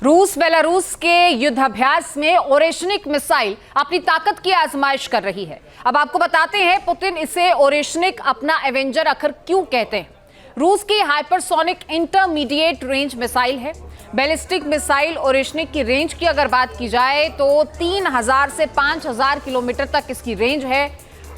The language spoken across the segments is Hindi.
रूस बेलारूस के युद्धाभ्यास में ओरेशनिक मिसाइल अपनी ताकत की आजमाइश कर रही है। अब आपको बताते हैं पुतिन इसे ओरेशनिक अपना एवेंजर आखिर क्यों कहते हैं। रूस की हाइपरसोनिक इंटरमीडिएट रेंज मिसाइल है। बैलिस्टिक मिसाइल ओरेशनिक की रेंज की अगर बात की जाए तो 3000 से 5000 किलोमीटर तक इसकी रेंज है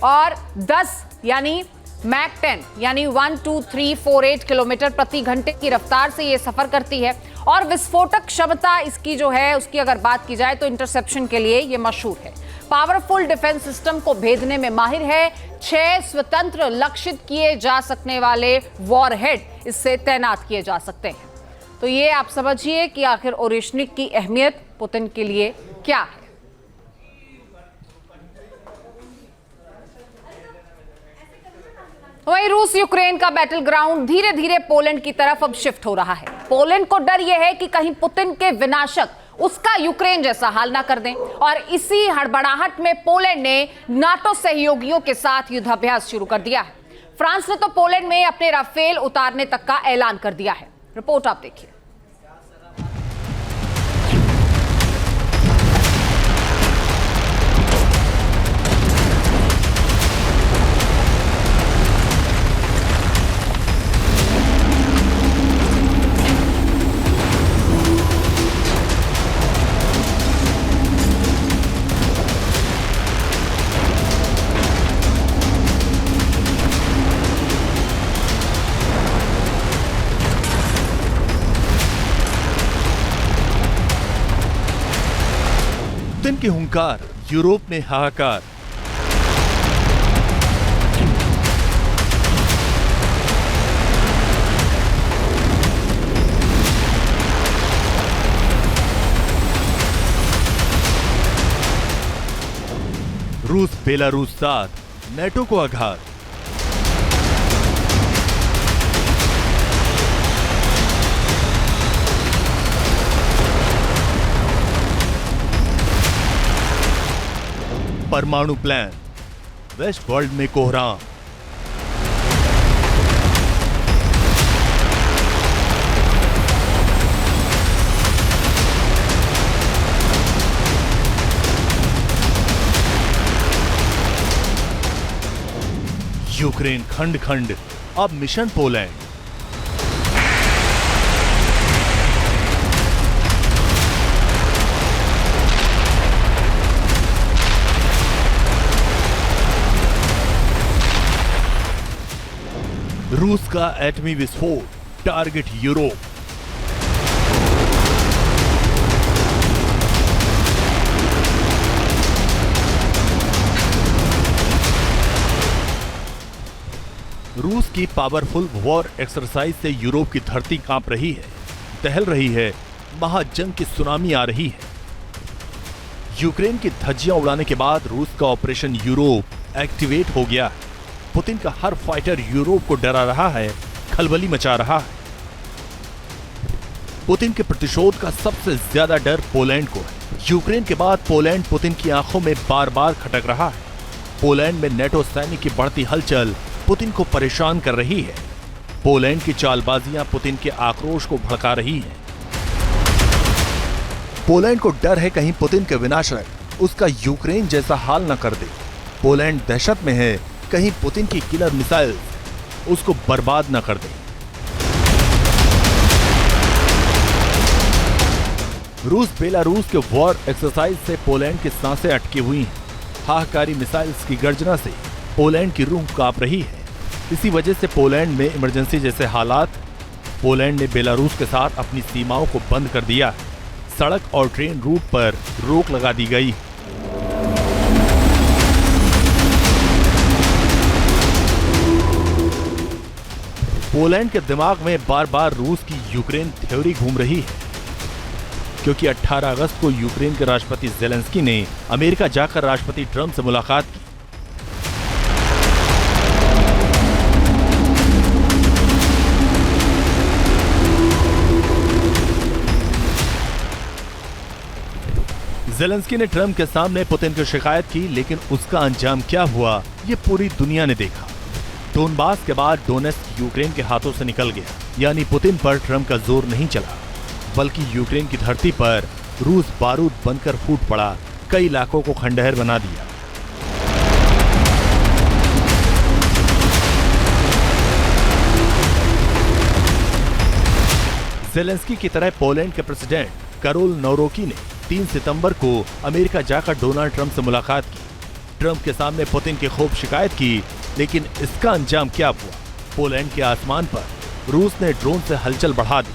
और 10 यानी मैक 10 यानी 12348 किलोमीटर प्रति घंटे की रफ्तार से यह सफर करती है। और विस्फोटक क्षमता इसकी जो है उसकी अगर बात की जाए तो इंटरसेप्शन के लिए यह मशहूर है। पावरफुल डिफेंस सिस्टम को भेदने में माहिर है। 6 स्वतंत्र लक्षित किए जा सकने वाले वॉरहेड इससे तैनात किए जा सकते हैं। तो ये आप समझिए कि आखिर ओरेशनिक की अहमियत पुतिन के लिए क्या है। वहीं रूस यूक्रेन का बैटल ग्राउंड धीरे धीरे पोलैंड की तरफ अब शिफ्ट हो रहा है। पोलैंड को डर यह है कि कहीं पुतिन के विनाशक उसका यूक्रेन जैसा हाल ना कर दें और इसी हड़बड़ाहट में पोलैंड ने नाटो सहयोगियों के साथ युद्धाभ्यास शुरू कर दिया है। फ्रांस ने तो पोलैंड में अपने राफेल उतारने तक का ऐलान कर दिया है। रिपोर्ट आप देखिए। पुतिन की हुंकार, यूरोप में हाहाकार। रूस बेलारूस साथ, नेटो को आघात। परमाणु प्लान, वेस्ट वर्ल्ड में कोहराम। यूक्रेन खंड खंड, अब मिशन पोलैंड। रूस का एटमी विस्फोट, टारगेट यूरोप। रूस की पावरफुल वॉर एक्सरसाइज से यूरोप की धरती कांप रही है, दहल रही है, महाजंग की सुनामी आ रही है। यूक्रेन की धज्जियां उड़ाने के बाद रूस का ऑपरेशन यूरोप एक्टिवेट हो गया है। पुतिन का हर फाइटर यूरोप को डरा रहा है, खलबली मचा रहा है। पुतिन के प्रतिशोध का सबसे ज्यादा डर पोलैंड को है। यूक्रेन के बाद पोलैंड पुतिन की आंखों में बार बार खटक रहा है। पोलैंड में नेटो सैनिक की बढ़ती हलचल पुतिन को परेशान कर रही है। पोलैंड की चालबाजियां पुतिन के आक्रोश को भड़का रही हैं। पोलैंड को डर है कहीं पुतिन के विनाशक उसका यूक्रेन जैसा हाल न कर दे। पोलैंड दहशत में है कहीं पुतिन की किलर मिसाइल उसको बर्बाद न कर दे। रूस बेलारूस के वॉर एक्सरसाइज से पोलैंड की सांसें अटकी हुई हैं। हाहाकारी मिसाइल्स की गर्जना से पोलैंड की रूह कांप रही है। इसी वजह से पोलैंड में इमरजेंसी जैसे हालात। पोलैंड ने बेलारूस के साथ अपनी सीमाओं को बंद कर दिया। सड़क और ट्रेन रूट पर रोक लगा दी गई। पोलैंड के दिमाग में बार बार रूस की यूक्रेन थ्योरी घूम रही है, क्योंकि 18 अगस्त को यूक्रेन के राष्ट्रपति ज़ेलेंस्की ने अमेरिका जाकर राष्ट्रपति ट्रंप से मुलाकात की। ज़ेलेंस्की ने ट्रंप के सामने पुतिन की शिकायत की, लेकिन उसका अंजाम क्या हुआ ये पूरी दुनिया ने देखा। डोनबास के बाद डोनेट्स्क यूक्रेन के हाथों से निकल गया, यानी पुतिन पर ट्रंप का जोर नहीं चला। बल्कि यूक्रेन की धरती पर रूस बारूद बनकर फूट पड़ा, कई इलाकों को खंडहर बना दिया। ज़ेलेंस्की की तरह पोलैंड के प्रेसिडेंट कारोल नौरोकी ने 3 सितंबर को अमेरिका जाकर डोनाल्ड ट्रंप से मुलाकात की। ट्रंप के सामने पुतिन की खूब शिकायत की, लेकिन इसका अंजाम क्या हुआ? पोलैंड के आसमान पर रूस ने ड्रोन से हलचल बढ़ा दी।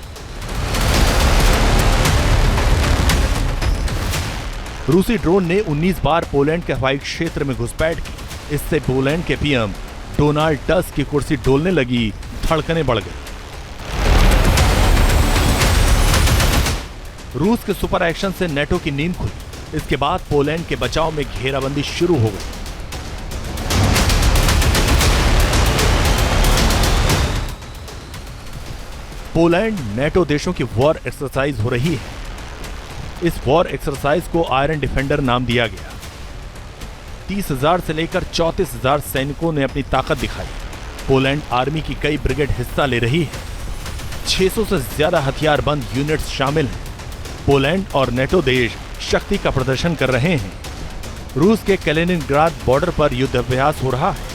रूसी ड्रोन ने 19 बार पोलैंड के हवाई क्षेत्र में घुसपैठ की। इससे पोलैंड के पीएम डोनाल्ड टस्क की कुर्सी डोलने लगी, धड़कनें बढ़ गई। रूस के सुपर एक्शन से नेटो की नींद खुली। इसके बाद पोलैंड के बचाव में घेराबंदी शुरू हो गई। पोलैंड नेटो देशों की वॉर एक्सरसाइज हो रही है। इस वॉर एक्सरसाइज को आयरन डिफेंडर नाम दिया गया। 30,000 से लेकर 34,000 सैनिकों ने अपनी ताकत दिखाई। पोलैंड आर्मी की कई ब्रिगेड हिस्सा ले रही है। 600 से ज्यादा हथियारबंद यूनिट्स शामिल हैं। पोलैंड और नेटो देश शक्ति का प्रदर्शन कर रहे हैं। रूस के कैलिनिनग्राड बॉर्डर पर युद्धाभ्यास हो रहा है।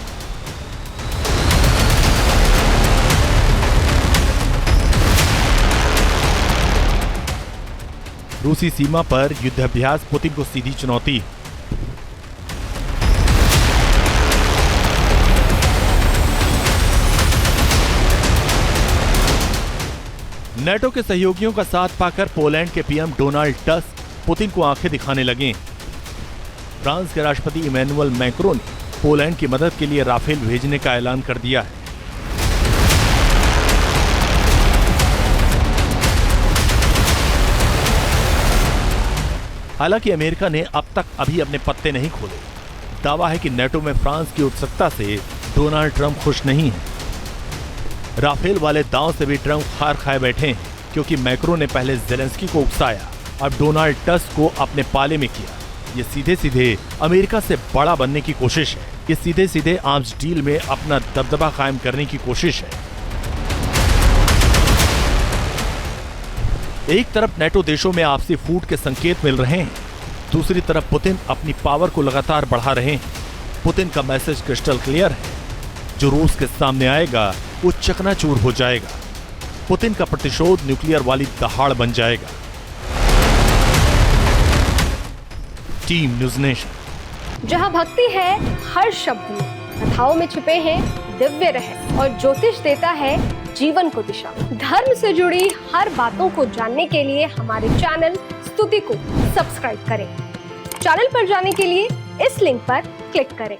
रूसी सीमा पर युद्धाभ्यास पुतिन को सीधी चुनौती है। नेटो के सहयोगियों का साथ पाकर पोलैंड के पीएम डोनाल्ड टस्क पुतिन को आंखें दिखाने लगे। फ्रांस के राष्ट्रपति इमैनुअल मैक्रों ने पोलैंड की मदद के लिए राफेल भेजने का ऐलान कर दिया है। हालांकि अमेरिका ने अब तक अभी अपने पत्ते नहीं खोले। दावा है कि नेटो में फ्रांस की उत्सुकता से डोनाल्ड ट्रंप खुश नहीं है। राफेल वाले दांव से भी ट्रंप हार खाए बैठे हैं, क्योंकि मैक्रो ने पहले ज़ेलेंस्की को उकसाया, अब डोनाल्ड टस्क को अपने पाले में किया। ये सीधे सीधे अमेरिका से बड़ा बनने की कोशिश है। ये सीधे सीधे आर्म्स डील में अपना दबदबा कायम करने की कोशिश है। एक तरफ नेटो देशों में आपसी फूट के संकेत मिल रहे हैं, दूसरी तरफ पुतिन अपनी पावर को लगातार बढ़ा रहे हैं। पुतिन का मैसेज क्रिस्टल क्लियर है, जो रूस के सामने आएगा वो चकनाचूर हो जाएगा। पुतिन का प्रतिशोध न्यूक्लियर वाली दहाड़ बन जाएगा। Team news nation. जहां भक्ति है हर शब्द में, कथाओं में छुपे हैं दिव्य रहस्य और ज्योतिष देता है जीवन को दिशा। धर्म से जुड़ी हर बातों को जानने के लिए हमारे चैनल स्तुति को सब्सक्राइब करें। चैनल पर जाने के लिए इस लिंक पर क्लिक करें।